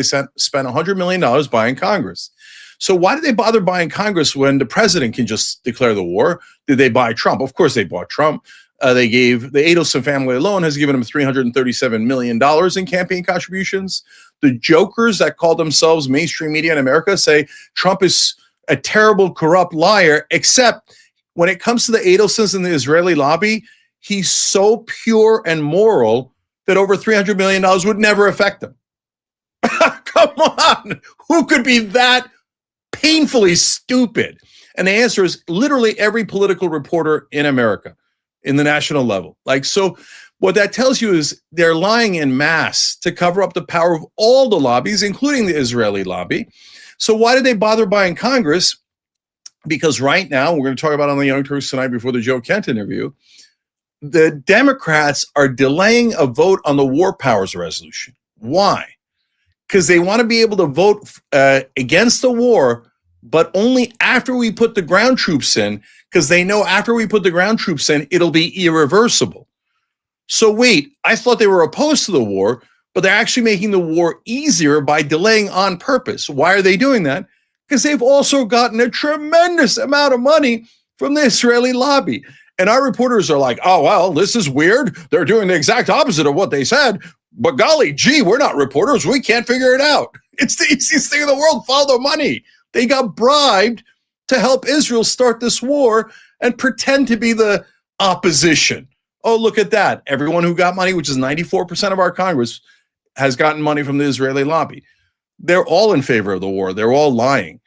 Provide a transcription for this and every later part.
spent $100 million buying Congress. So why did they bother buying Congress when the president can just declare the war? Did they buy Trump? Of course they bought Trump. They gave the Adelson family alone has given him $337 million in campaign contributions. The jokers that call themselves mainstream media in America say Trump is a terrible, corrupt liar, except when it comes to the Adelsons and the Israeli lobby, he's so pure and moral that over $300 million would never affect him. Come on. Who could be that painfully stupid? And the answer is literally every political reporter in America in the national level. So what that tells you is they're lying in mass to cover up the power of all the lobbies, including the Israeli lobby. So why did they bother buying Congress? Because right now, we're going to talk about on the Young Turks tonight before the Joe Kent interview, the Democrats are delaying a vote on the War Powers Resolution. Why? Because they want to be able to vote against the war, but only after we put the ground troops in, because they know after we put the ground troops in, it'll be irreversible. So wait, I thought they were opposed to the war, but they're actually making the war easier by delaying on purpose. Why are they doing that? Because they've also gotten a tremendous amount of money from the Israeli lobby. And our reporters are like, oh, well, this is weird. They're doing the exact opposite of what they said. But golly gee, we're not reporters. We can't figure it out. It's the easiest thing in the world. Follow the money. They got bribed to help Israel start this war and pretend to be the opposition. Oh, look at that. Everyone who got money, which is 94% of our Congress, has gotten money from the Israeli lobby. They're all in favor of the war. They're all lying.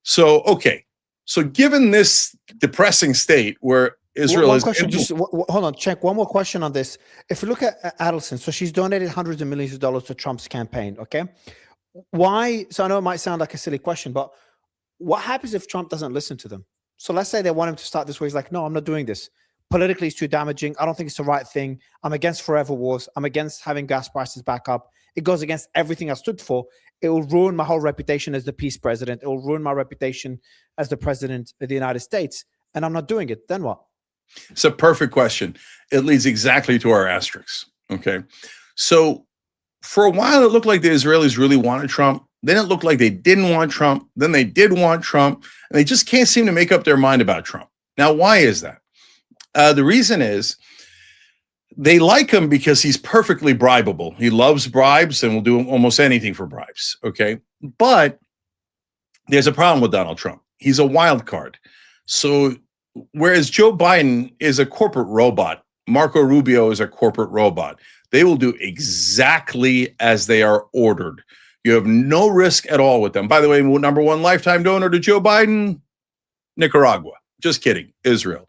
So, okay. So given this depressing state where Israel is... Hold on, Cenk. One more question on this. If you look at Adelson, so she's donated hundreds of millions of dollars to Trump's campaign, okay? Why? So I know it might sound like a silly question, but what happens if Trump doesn't listen to them? So let's say they want him to start this way. He's like, no, I'm not doing this. Politically, it's too damaging. I don't think it's the right thing. I'm against forever wars. I'm against having gas prices back up. It goes against everything I stood for. It will ruin my whole reputation as the peace president. It will ruin my reputation as the president of the United States. And I'm not doing it. Then what? It's a perfect question. It leads exactly to our asterisks. Okay. So for a while, it looked like the Israelis really wanted Trump. Then it looked like they didn't want Trump. Then they did want Trump. And they just can't seem to make up their mind about Trump. Now, why is that? The reason is they like him because he's perfectly bribable. He loves bribes and will do almost anything for bribes. Okay. But there's a problem with Donald Trump. He's a wild card. So whereas Joe Biden is a corporate robot, Marco Rubio is a corporate robot. They will do exactly as they are ordered. You have no risk at all with them. By the way, number one lifetime donor to Joe Biden, Nicaragua. Just kidding, Israel.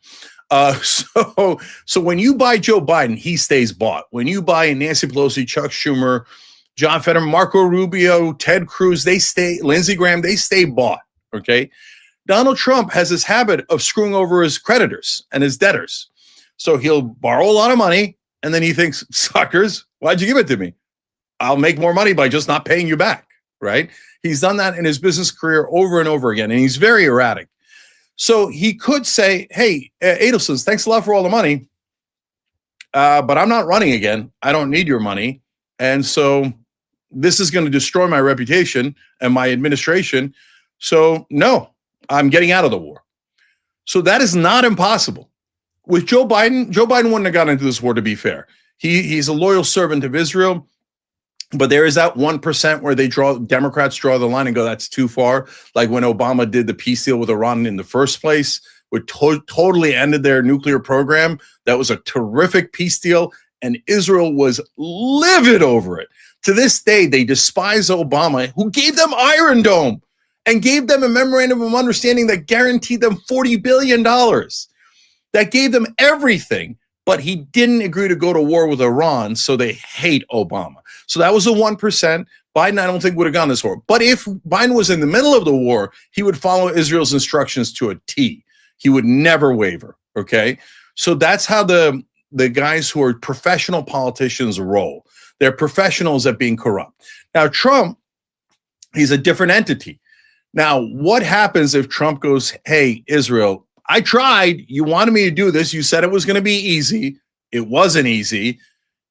So when you buy Joe Biden, he stays bought. When you buy Nancy Pelosi, Chuck Schumer, John Fetterman, Marco Rubio, Ted Cruz, they stay, Lindsey Graham, they stay bought. Okay. Donald Trump has this habit of screwing over his creditors and his debtors. So he'll borrow a lot of money and then he thinks, suckers, why'd you give it to me? I'll make more money by just not paying you back, right? He's done that in his business career over and over again, and he's very erratic. So he could say, hey, Adelsons, thanks a lot for all the money, but I'm not running again. I don't need your money. And so this is going to destroy my reputation and my administration. So no, I'm getting out of the war. So that is not impossible. With Joe Biden wouldn't have gotten into this war, to be fair. He's a loyal servant of Israel. But there is that 1% where Democrats draw the line and go, that's too far. Like when Obama did the peace deal with Iran in the first place, which totally ended their nuclear program. That was a terrific peace deal. And Israel was livid over it. To this day, they despise Obama, who gave them Iron Dome and gave them a memorandum of understanding that guaranteed them $40 billion. That gave them everything. But he didn't agree to go to war with Iran, so they hate Obama. So that was the 1%. Biden, I don't think, would have gone this war. But if Biden was in the middle of the war, he would follow Israel's instructions to a T. He would never waver, okay? So that's how the guys who are professional politicians roll. They're professionals at being corrupt. Now, Trump, he's a different entity. Now, what happens if Trump goes, hey, Israel, I tried. You wanted me to do this. You said it was going to be easy. It wasn't easy.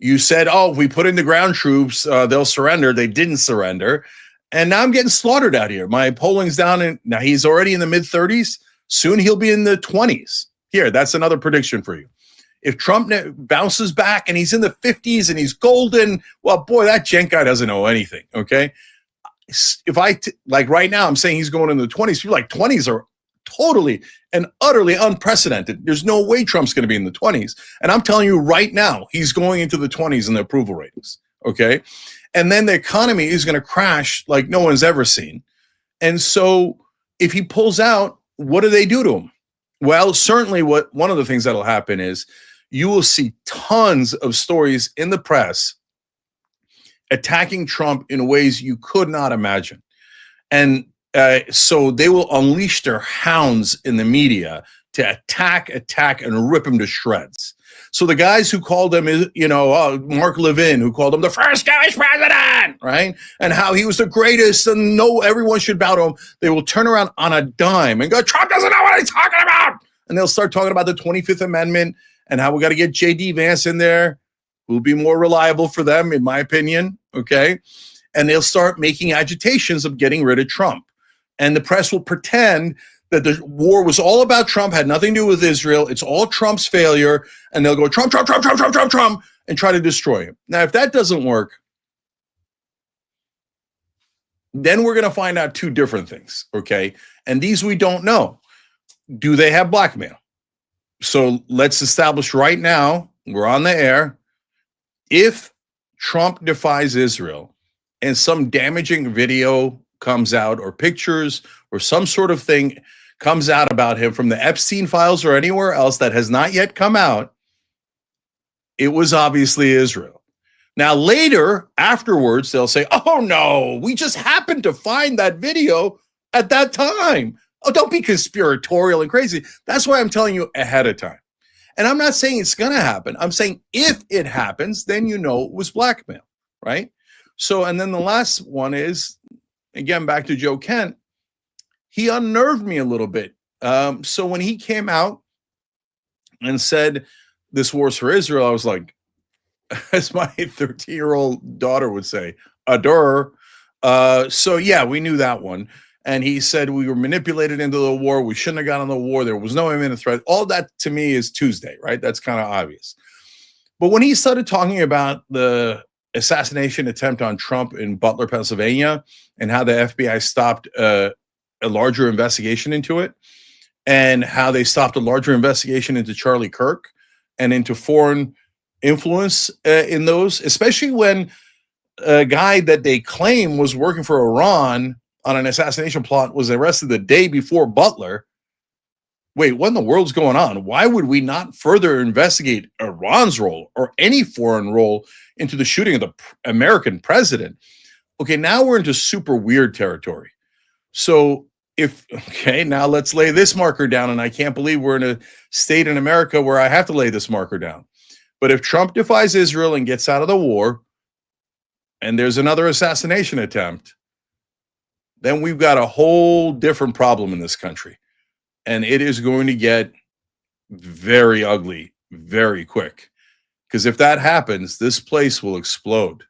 You said, oh, if we put in the ground troops, they'll surrender. They didn't surrender. And now I'm getting slaughtered out here. My polling's down in, now he's already in the mid 30s. Soon he'll be in the 20s. Here, that's another prediction for you. If Trump bounces back and he's in the 50s and he's golden, well, boy, that Cenk guy doesn't know anything, okay? If like right now, I'm saying he's going in the 20s. People like 20s are totally and utterly unprecedented. There's no way Trump's going to be in the 20s. And I'm telling you right now, he's going into the 20s in the approval ratings, okay? And then the economy is going to crash like no one's ever seen. And so if he pulls out, what do they do to him? Well, certainly one of the things that'll happen is you will see tons of stories in the press attacking Trump in ways you could not imagine. And so they will unleash their hounds in the media to attack, and rip him to shreds. So the guys who called him, Mark Levin, who called him the first Jewish president, right? And how he was the greatest and everyone should bow to him. They will turn around on a dime and go, Trump doesn't know what he's talking about. And they'll start talking about the 25th Amendment and how we got to get J.D. Vance in there, who'll be more reliable for them, in my opinion, okay? And they'll start making agitations of getting rid of Trump. And the press will pretend that the war was all about Trump, had nothing to do with Israel. It's all Trump's failure. And they'll go, Trump, and try to destroy him. Now, if that doesn't work, then we're going to find out two different things, okay? And these we don't know. Do they have blackmail? So let's establish right now, we're on the air, if Trump defies Israel and some damaging video comes out or pictures or some sort of thing comes out about him from the Epstein files or anywhere else that has not yet come out, it was obviously Israel. Now later, afterwards, they'll say, oh no, we just happened to find that video at that time. Oh, don't be conspiratorial and crazy. That's why I'm telling you ahead of time. And I'm not saying it's going to happen. I'm saying if it happens, then you know it was blackmail, right? So, and then the last one is, again, back to Joe Kent, he unnerved me a little bit. So when he came out and said this war's for Israel, I was like, as my 13-year-old daughter would say, adore. So yeah, we knew that one. And he said we were manipulated into the war. We shouldn't have gotten the war. There was no imminent threat. All that to me is Tuesday, right? That's kind of obvious. But when he started talking about the assassination attempt on Trump in Butler, Pennsylvania, and how the FBI stopped a larger investigation into it, and how they stopped a larger investigation into Charlie Kirk and into foreign influence in those, especially when a guy that they claim was working for Iran on an assassination plot was arrested the day before Butler. Wait, what in the world's going on? Why would we not further investigate Iran's role or any foreign role into the shooting of the American president? Okay, now we're into super weird territory. So now let's lay this marker down. And I can't believe we're in a state in America where I have to lay this marker down. But if Trump defies Israel and gets out of the war, and there's another assassination attempt, then we've got a whole different problem in this country. And it is going to get very ugly very quick. Because if that happens, this place will explode.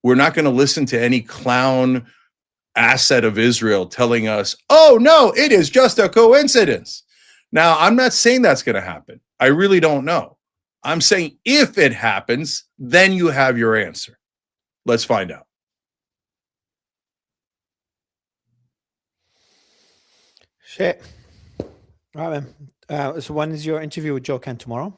We're not going to listen to any clown asset of Israel telling us, oh, no, it is just a coincidence. Now, I'm not saying that's going to happen. I really don't know. I'm saying if it happens, then you have your answer. Let's find out. Shit. All right, man. So when is your interview with Joe Kent tomorrow?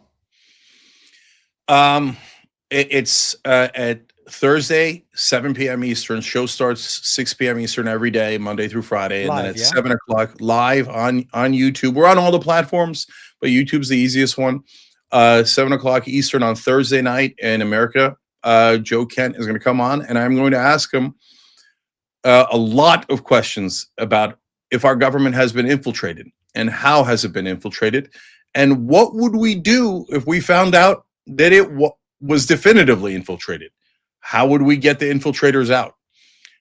It's at Thursday, 7 p.m. Eastern. Show starts 6 p.m. Eastern every day, Monday through Friday. And then at 7 o'clock live on YouTube. We're on all the platforms, but YouTube's the easiest one. 7 o'clock Eastern on Thursday night in America. Joe Kent is going to come on, and I'm going to ask him a lot of questions about if our government has been infiltrated and how has it been infiltrated, and what would we do if we found out that it was definitively infiltrated? How would we get the infiltrators out?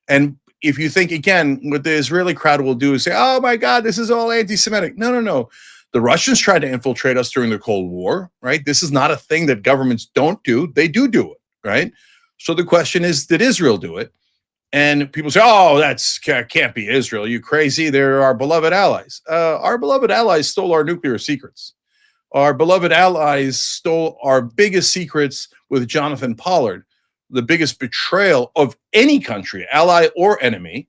And if you think, again, what the Israeli crowd will do is say, oh my God, this is all anti-Semitic. No. The Russians tried to infiltrate us during the Cold War, right? This is not a thing that governments don't do. They do it, right? So the question is, did Israel do it? And people say, oh, that's can't be Israel. You crazy? They're our beloved allies. Our beloved allies stole our nuclear secrets. Our beloved allies stole our biggest secrets with Jonathan Pollard, the biggest betrayal of any country, ally or enemy.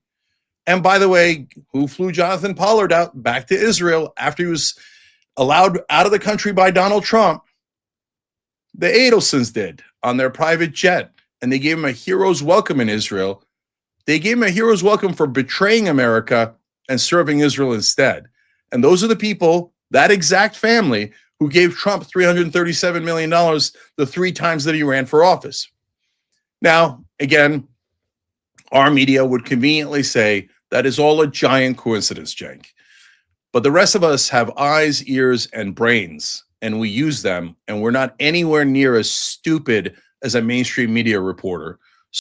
And by the way, who flew Jonathan Pollard out back to Israel after he was allowed out of the country by Donald Trump? The Adelsons did on their private jet. And they gave him a hero's welcome in Israel. They gave him a hero's welcome for betraying America and serving Israel instead. And those are the people, that exact family, who gave Trump $337 million the 3 times that he ran for office. Now, again, our media would conveniently say that is all a giant coincidence, Cenk. But the rest of us have eyes, ears, and brains, and we use them, and we're not anywhere near as stupid as a mainstream media reporter